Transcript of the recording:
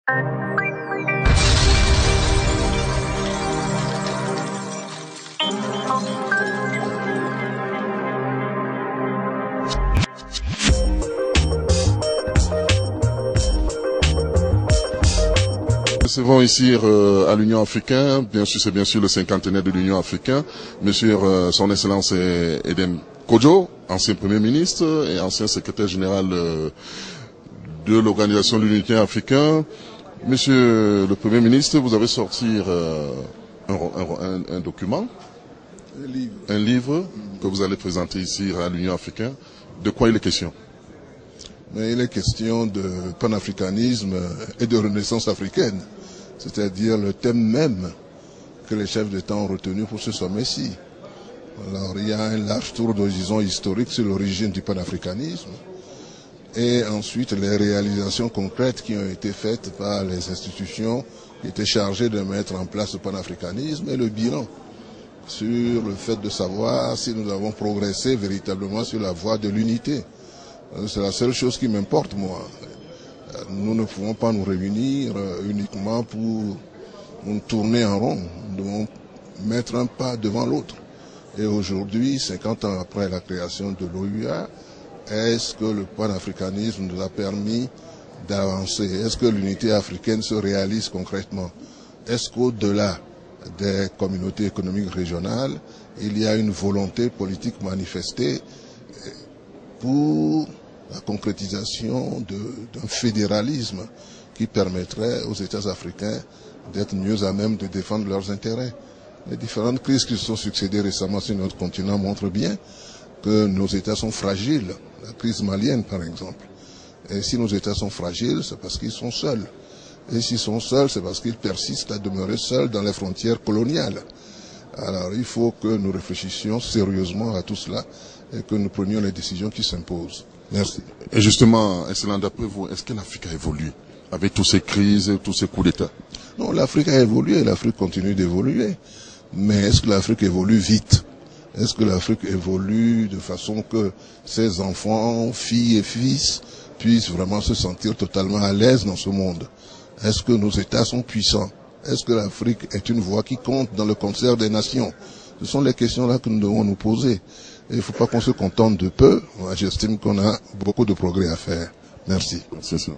Recevons ici à l'Union africaine, bien sûr c'est bien sûr le cinquantenaire de l'Union africaine, monsieur son excellence Edem Kodjo, ancien premier ministre et ancien secrétaire général de l'Organisation de l'Unité africaine. Monsieur le premier ministre, vous avez sorti un document, un livre que vous allez présenter ici à l'Union africaine. De quoi il est question? Mais il est question de panafricanisme et de renaissance africaine, c'est-à-dire le thème même que les chefs d'État ont retenu pour ce sommet-ci. Alors il y a un large tour d'horizon historique sur l'origine du panafricanisme et ensuite les réalisations concrètes qui ont été faites par les institutions qui étaient chargées de mettre en place le panafricanisme et le bilan sur le fait de savoir si nous avons progressé véritablement sur la voie de l'unité. C'est la seule chose qui m'importe, moi. Nous ne pouvons pas nous réunir uniquement pour tourner en rond. Nous devons mettre un pas devant l'autre. Et aujourd'hui, 50 ans après la création de l'OUA, est-ce que le panafricanisme nous a permis d'avancer? Est-ce que l'unité africaine se réalise concrètement? Est-ce qu'au-delà des communautés économiques régionales, il y a une volonté politique manifestée pour la concrétisation d'un fédéralisme qui permettrait aux États africains d'être mieux à même de défendre leurs intérêts. Les différentes crises qui se sont succédées récemment sur notre continent montrent bien que nos États sont fragiles. La crise malienne, par exemple. Et si nos États sont fragiles, c'est parce qu'ils sont seuls. Et s'ils sont seuls, c'est parce qu'ils persistent à demeurer seuls dans les frontières coloniales. Alors il faut que nous réfléchissions sérieusement à tout cela et que nous prenions les décisions qui s'imposent. Merci. Et justement, excellent, d'après vous, est-ce que l'Afrique a évolué avec toutes ces crises, tous ces coups d'État? Non, l'Afrique a évolué, l'Afrique continue d'évoluer. Mais est-ce que l'Afrique évolue vite? Est-ce que l'Afrique évolue de façon que ses enfants, filles et fils puissent vraiment se sentir totalement à l'aise dans ce monde? Est-ce que nos États sont puissants? Est-ce que l'Afrique est une voix qui compte dans le concert des nations? Ce sont les questions-là que nous devons nous poser. Et il ne faut pas qu'on se contente de peu. Moi, j'estime qu'on a beaucoup de progrès à faire. Merci. Merci.